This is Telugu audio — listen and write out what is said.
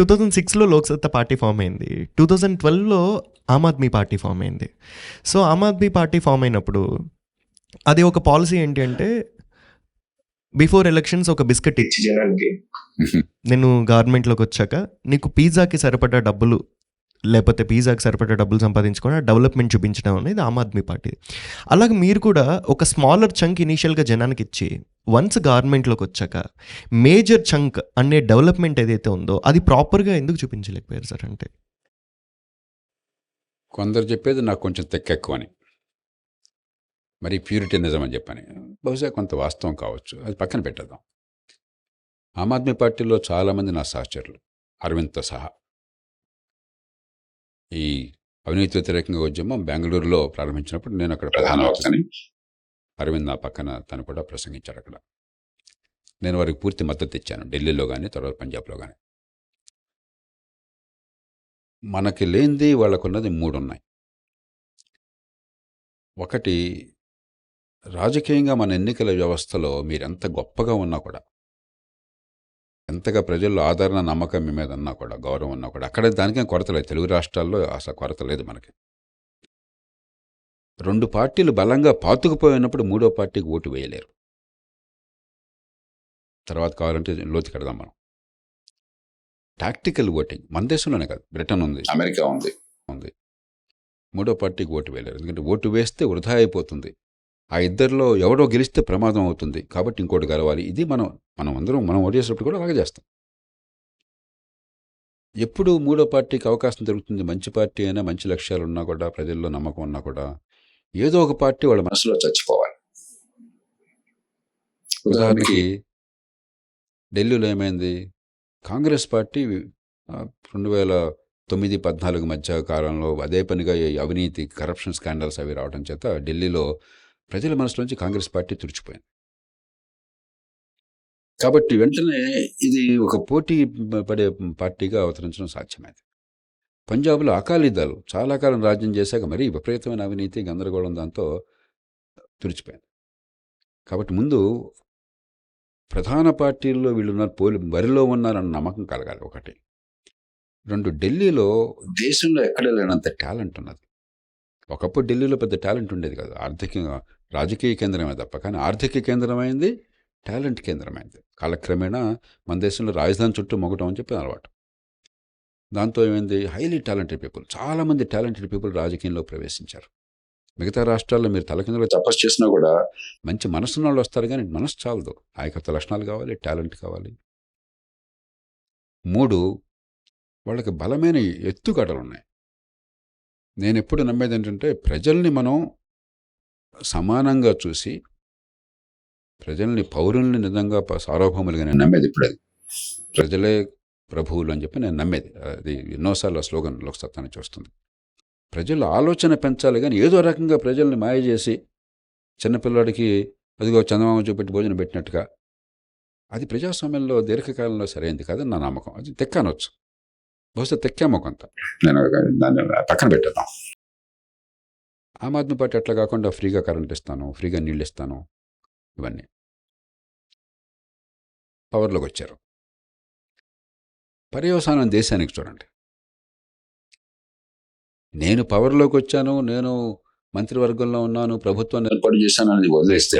2006లో లోక్సత్తా పార్టీ ఫామ్ అయింది. 2012లో ఆమ్ ఆద్మీ పార్టీ ఫామ్ అయింది. So Aam Aadmi party form అయినప్పుడు అది ఒక పాలసీ ఏంటి అంటే బిఫోర్ ఎలక్షన్స్ ఒక బిస్కెట్ ఇచ్చి జనానికి, నేను గవర్నమెంట్లోకి వచ్చాక నీకు పిజ్జాకి సరిపడా డబ్బులు లేకపోతే పిజ్జాకి సరిపడా డబ్బులు సంపాదించుకొని డెవలప్మెంట్ చూపించడం అనేది ఆమ్ ఆద్మీ పార్టీ. అలాగే మీరు కూడా ఒక స్మాలర్ చంక్ ఇనీషియల్గా జనానికి ఇచ్చి వన్స్ గవర్నమెంట్లోకి వచ్చాక మేజర్ చంక్ అనే డెవలప్మెంట్ ఏదైతే ఉందో అది ప్రాపర్గా ఎందుకు చూపించలేకపోయారు సార్? అంటే కొందరు చెప్పేది నాకు కొంచెం తెక్కెక్కువ అని, మరి ప్యూరిటనిజం అని చెప్పని. బహుశా కొంత వాస్తవం కావచ్చు, అది పక్కన పెట్టేద్దాం. ఆమ్ ఆద్మీ పార్టీలో చాలామంది నా సహచరులు, అరవింద్తో సహా. ఈ అవినీతి వ్యతిరేకంగా ఉద్యమం బెంగళూరులో ప్రారంభించినప్పుడు నేను అక్కడ ప్రధాన వక్తని. అరవింద్ నా పక్కన తను కూడా ప్రసంగించాడు అక్కడ. నేను వారికి పూర్తి మద్దతు ఇచ్చాను, ఢిల్లీలో కానీ తర్వాత పంజాబ్లో కానీ. మనకి లేనిది వాళ్ళకున్నది 3 ఉన్నాయి. ఒకటి, రాజకీయంగా మన ఎన్నికల వ్యవస్థలో మీరెంత గొప్పగా ఉన్నా కూడా, ఎంతగా ప్రజల్లో ఆదరణ నమ్మకం మీ మీద ఉన్నా కూడా, గౌరవం ఉన్నా కూడా, అక్కడ దానికేం కొరత లేదు. తెలుగు రాష్ట్రాల్లో అసలు కొరత లేదు మనకి. 2 పార్టీలు బలంగా పాతుకుపోయినప్పుడు 3వ పార్టీకి ఓటు వేయలేరు. తర్వాత కావాలంటే లోతు కడదాం మనం. టాక్టికల్ ఓటింగ్ మన దేశంలోనే కాదు, బ్రిటన్ ఉంది, అమెరికా ఉంది. 3వ పార్టీకి ఓటు వేయలేరు. ఎందుకంటే ఓటు వేస్తే వృధా అయిపోతుంది. ఆ ఇద్దరిలో ఎవడో గెలిస్తే ప్రమాదం అవుతుంది. కాబట్టి ఇంకోటి గెలవాలి. ఇది మనం అందరం ఓటు చేసేటప్పుడు కూడా అలాగే చేస్తాం. ఎప్పుడు 3వ పార్టీకి అవకాశం దొరుకుతుంది? మంచి పార్టీ అయినా, మంచి లక్ష్యాలు ఉన్నా కూడా, ప్రజల్లో నమ్మకం ఉన్నా కూడా, ఏదో ఒక పార్టీ వాళ్ళ మనసులో చచ్చిపోవాలి. ఉదాహరణకి ఢిల్లీలో ఏమైంది? కాంగ్రెస్ పార్టీ 2009-14 మధ్య కాలంలో అదే పనిగా ఈ అవినీతి, కరప్షన్ స్కాండల్స్ అవి రావడం చేత ఢిల్లీలో ప్రజల మనసులోంచి కాంగ్రెస్ పార్టీ తుడిచిపోయింది. కాబట్టి వెంటనే ఇది ఒక పోటీ పడే పార్టీగా అవతరించడం సాధ్యమైంది. పంజాబ్లో అకాలీదళ్ చాలా కాలం రాజ్యం చేశాక మరీ విపరీతమైన అవినీతి, గందరగోళం దాంతో తుడిచిపోయింది. కాబట్టి ముందు ప్రధాన పార్టీల్లో వీళ్ళున్నారు, బరిలో ఉన్నారన్న నమ్మకం కలగాలి. ఒకటి. 2, ఢిల్లీలో దేశంలో ఎక్కడ లేనంత టాలెంట్ ఉన్నది. ఒకప్పుడు ఢిల్లీలో పెద్ద టాలెంట్ ఉండేది కాదు. ఆర్థికంగా రాజకీయ కేంద్రమే తప్ప, కానీ ఆర్థిక కేంద్రమైంది, టాలెంట్ కేంద్రమైంది. కాలక్రమేణా మన దేశంలో రాజధాని చుట్టూ మొగటం అని చెప్పి అలవాటు. దాంతో ఏమైంది? హైలీ టాలెంటెడ్ పీపుల్, చాలామంది టాలెంటెడ్ పీపుల్ రాజకీయంలో ప్రవేశించారు. మిగతా రాష్ట్రాల్లో మీరు తలకిందులో తపస్సు చేసినా కూడా మంచి మనసున్న వాళ్ళు వస్తారు, కానీ మనసు చాలదు. నాయకత్వ లక్షణాలు కావాలి, టాలెంట్ కావాలి. 3, వాళ్ళకి బలమైన ఎత్తుగడలు ఉన్నాయి. నేను ఎప్పుడు నమ్మేది ఏంటంటే, ప్రజల్ని మనం సమానంగా చూసి, ప్రజల్ని, పౌరుల్ని నిజంగా సార్వభౌములుగా నేను నమ్మేది. ఇప్పుడు అది ప్రజలే ప్రభువులు అని చెప్పి నేను నమ్మేది. అది ఎన్నోసార్లు స్లోగన్ లోక్సత్తా నుంచి వస్తుంది. ప్రజల ఆలోచన పెంచాలి, కానీ ఏదో రకంగా ప్రజల్ని మాయ చేసి చిన్నపిల్లాడికి అదిగో చందమామ చూపెట్టి భోజనం పెట్టినట్టుగా, అది ప్రజాస్వామ్యంలో దీర్ఘకాలంలో సరైనది కాదని నా నమ్మకం. అది తెక్కనొచ్చు, బహుశా తెక్కామో కొంత. నేను దాన్ని పక్కన పెట్టేద్దాం. ఆమ్ ఆద్మీ పార్టీ అట్లా కాకుండా ఫ్రీగా కరెంట్ ఇస్తాను, ఫ్రీగా నీళ్ళు ఇస్తాను, ఇవన్నీ పవర్లోకి వచ్చారు. పర్యవసానం దేశానికి చూడండి. నేను పవర్లోకి వచ్చాను, నేను మంత్రివర్గంలో ఉన్నాను, ప్రభుత్వాన్ని ఏర్పాటు చేశాను అనేది వదిలేస్తే